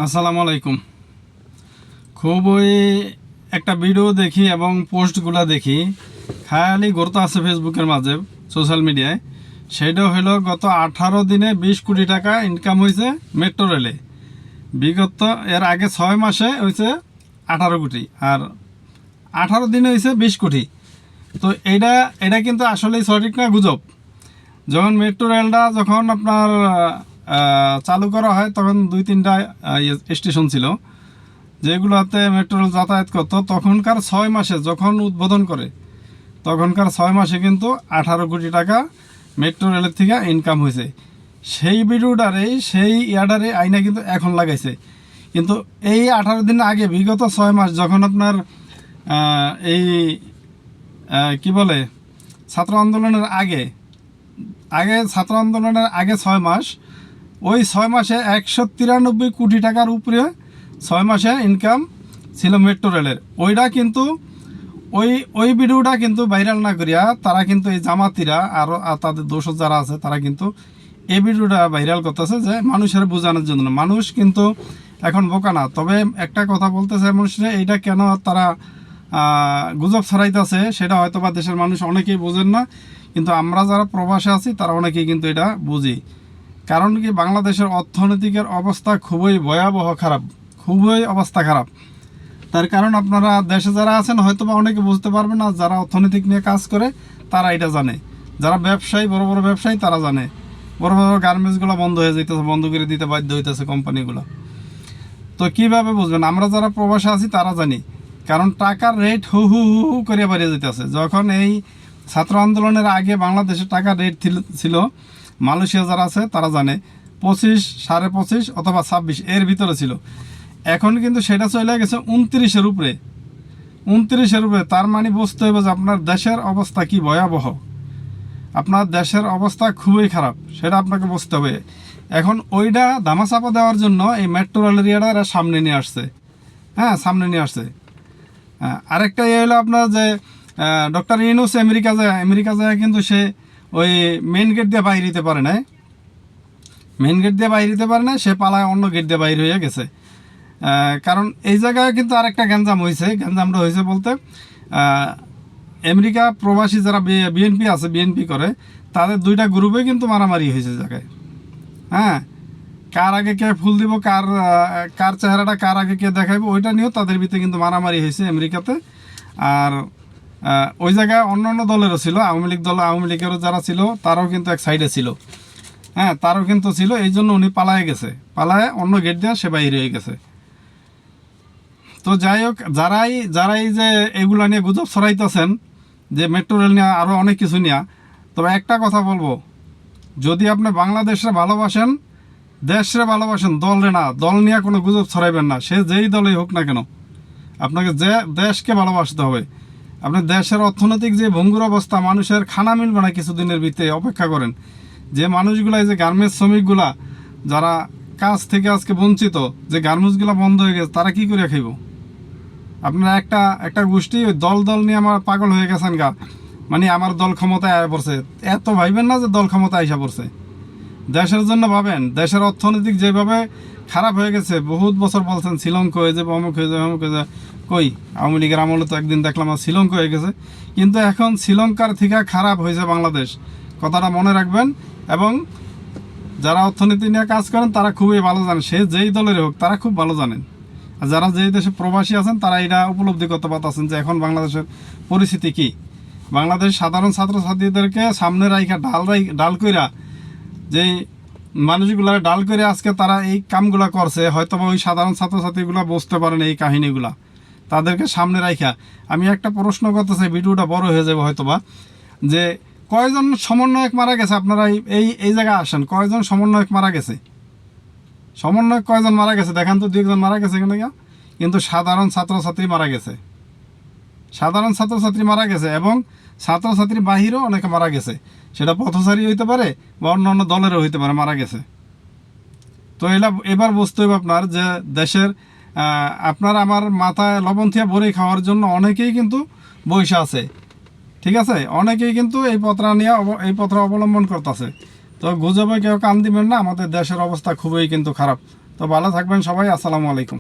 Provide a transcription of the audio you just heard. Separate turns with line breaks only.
আসসালামু আলাইকুম। খুবই একটা ভিডিও দেখি এবং পোস্টগুলো দেখি, খালি ঘুরতে আছে ফেসবুকের মাঝে, সোশ্যাল মিডিয়ায়। সেটা হলো গত 18 দিনে 20 কোটি টাকা ইনকাম হয়েছে মেট্রো রেলে। বিগত এর আগে 6 মাসে হয়েছে 18 কোটি, আর 18 দিনে হয়েছে 20 কোটি। তো এটা কিন্তু আসলেই সঠিক না গুজব? যখন মেট্রো রেলটা যখন আপনার চালু করা হয়, তখন 2-3টা স্টেশন ছিল যেগুলোতে মেট্রো রেল যাতায়াত করতো। তখনকার 6 মাসে যখন উদ্বোধন করে, তখনকার 6 মাসে কিন্তু 18 কোটি টাকা মেট্রো রেলের থেকে ইনকাম হয়েছে। সেই ভিডিওটারে, সেই ইয়াডারে আইনা কিন্তু এখন লাগাইছে। কিন্তু এই 18 দিন আগে, বিগত 6 মাস, যখন আপনার এই কি বলে ছাত্র আন্দোলনের আগে ছাত্র আন্দোলনের আগে 6 মাস, ওই 6 মাসে 193 কোটি টাকার উপরে 6 মাসে ইনকাম ছিল মেট্রো রেলের। ওইটা কিন্তু ওই ভিডিওটা কিন্তু ভাইরাল না করিয়া তারা কিন্তু এই জামাতিরা আর তাদের দোষর যারা আছে, তারা কিন্তু এই ভিডিওটা ভাইরাল করতেছে যে মানুষের বোঝানোর জন্য। মানুষ কিন্তু এখন বোকা না। তবে একটা কথা বলতেছে মানুষরা, এইটা কেন তারা গুজব ছড়াইতেছে সেটা হয়তো বা দেশের মানুষ অনেকেই বোঝেন না, কিন্তু আমরা যারা প্রবাসে আছি তারা অনেকেই কিন্তু এটা বুঝি। কারণ কি, বাংলাদেশের অর্থনৈতিকের অবস্থা খুবই ভয়াবহ খারাপ, খুবই অবস্থা খারাপ। তার কারণ আপনারা দেশে যারা আছেন হয়তো বা অনেকে বুঝতে পারবেন না, যারা অর্থনৈতিক নিয়ে কাজ করে তারা এটা জানে। যারা ব্যবসায়ী, বড় বড় ব্যবসায়ী, তারা জানে। বড় বড় গার্মেন্টসগুলো বন্ধ হয়ে যেতেছে, বন্ধ করে দিতে বাধ্য হইতেছে কোম্পানিগুলো। তো কীভাবে বুঝবেন? আমরা যারা প্রবাসে আছি তারা জানি। কারণ টাকার রেট হু হু হু হু করে বাড়িয়ে যেতেছে। যখন এই ছাত্র আন্দোলনের আগে বাংলাদেশের টাকার রেট ছিল, মালয়েশিয়া যারা আছে তারা জানে, 25, 25.5 অথবা 26 এর ভিতরে ছিল। এখন কিন্তু সেটা চলে গেছে 29-এর উপরে। 29-এর উপরে। তার মানে বুঝতে হবে যে আপনার দেশের অবস্থা কি ভয়াবহ। আপনার দেশের অবস্থা খুবই খারাপ, সেটা আপনাকে বুঝতে হবে। এখন ওইটা ধামাচাপা দেওয়ার জন্য এই মেট্রো রেলের এরা সামনে নিয়ে আসছে। হ্যাঁ, সামনে নিয়ে আসছে। আরেকটা হলো আপনার যে ডক্টর ইউনূস আমেরিকা যায় কিন্তু সে ওই মেন গেট দিয়ে বাইরে দিতে পারে না। মেন গেট দিয়ে বাইরে দিতে পারে না, সে পালায় অন্য গেট দিয়ে বাইরে হয়ে গেছে। কারণ এই জায়গায় কিন্তু আরেকটা গ্যাঞ্জাম হয়েছে। গ্যাঞ্জামটা হয়েছে বলতে, আমেরিকা প্রবাসী যারা বিএনপি আছে, বিএনপি করে, তাদের 2টা গ্রুপে কিন্তু মারামারি হয়েছে জায়গায়। হ্যাঁ, কার আগে কে ফুল দিব, কার চেহারাটা কার আগে কে দেখাইব, ওইটা নিয়েও তাদের ভিতরে কিন্তু মারামারি হয়েছে আমেরিকাতে। আর ওই জায়গায় অন্য দলেরও ছিল, আওয়ামী লীগেরও যারা ছিল তারাও কিন্তু এক সাইডে ছিল। হ্যাঁ, তারও কিন্তু ছিল। এই জন্য উনি পালায় গেছে, পালায় অন্য গেট দিয়ে সে বাইরে হয়ে গেছে। তো যাই হোক, যারাই যে এগুলা নিয়ে গুজব ছড়াইতেছেন যে মেট্রো রেল নিয়ে আরও অনেক কিছু নিয়ে, তবে একটা কথা বলবো, যদি আপনি বাংলাদেশে ভালোবাসেন, দেশরে ভালোবাসেন, দলরে না, দল নিয়ে কোনো গুজব ছড়াইবেন না। সে যেই দলেই হোক না কেন, আপনাকে যে দেশকে ভালোবাসতে হবে। আপনি দেশের অর্থনৈতিক যে ভঙ্গুর অবস্থা, মানুষের খানা মিলবে না কিছুদিনের ভিতরে, অপেক্ষা করেন। যে মানুষগুলা, এই যে গার্মেন্টস শ্রমিকগুলা যারা কাজ থেকে আজকে বঞ্চিত, যে গার্মেন্টসগুলো বন্ধ হয়ে গেছে, তারা কি করে খাইব? আপনারা একটা গোষ্ঠী ওই দল নিয়ে আমার পাগল হয়ে গেছেন গা। মানে আমার দল ক্ষমতায় আয়া পড়ছে, এত ভাইবেন না যে দল ক্ষমতায় আইসা পড়ছে। দেশের জন্য ভাবেন। দেশের অর্থনৈতিক যেভাবে খারাপ হয়ে গেছে, বহুত বছর বলছেন শ্রীলঙ্কা হয়ে যাবে, অমুক হয়ে যাবে, অমুক হয়ে যাবে। কই, আওয়ামী লীগের আমলে তো একদিন দেখলাম শ্রীলঙ্কা হয়ে গেছে। কিন্তু এখন শ্রীলঙ্কার থেকে খারাপ হয়েছে বাংলাদেশ, কথাটা মনে রাখবেন। এবং যারা অর্থনীতি নিয়ে কাজ করেন তারা খুবই ভালো জানেন, সে যেই দলের হোক তারা খুব ভালো জানেন। আর যারা যেই দেশে প্রবাসী আছেন তারা এটা উপলব্ধি করতে পারতেছেন যে এখন বাংলাদেশের পরিস্থিতি কী। বাংলাদেশ সাধারণ ছাত্রছাত্রীদেরকে সামনে রাইখা ডাল কইরা, যেই মানুষগুলা ডাল করে আজকে তারা এই কামগুলা করছে, হয়তো বা ওই সাধারণ ছাত্রছাত্রীগুলো বুঝতে পারেন এই কাহিনীগুলা, তাদেরকে সামনে রাইখা আমি একটা প্রশ্ন করতে চাই, ভিডিওটা বড় হয়ে যাবে হয়তোবা, যে কয়জন সমন্বয়ক মারা গেছে? আপনারা এই জায়গায় আসেন, কয়জন সমন্বয়ক মারা গেছে? সমন্বয়ক কয়জন মারা গেছে দেখান তো, 2-1 মারা গেছে কেন? কিন্তু সাধারণ ছাত্রছাত্রী মারা গেছে, সাধারণ ছাত্রছাত্রী মারা গেছে, এবং ছাত্রছাত্রী বাহিরেও অনেকে মারা গেছে। সেটা পথচারী হইতে পারে বা অন্য দলেরও হইতে পারে, মারা গেছে। তো এবার বুঝতে হবে আপনার যে দেশের আপনার আমার মাথায় লবণ থিয়া ভরে খাওয়ার জন্য অনেকেই কিন্তু বৈশা আছে। ঠিক আছে, অনেকেই কিন্তু এই পথটা অবলম্বন করতেছে। তো গুজবে কেউ কান দিবেন না, আমাদের দেশের অবস্থা খুবই কিন্তু খারাপ। তো ভালো থাকবেন সবাই, আসসালামু আলাইকুম।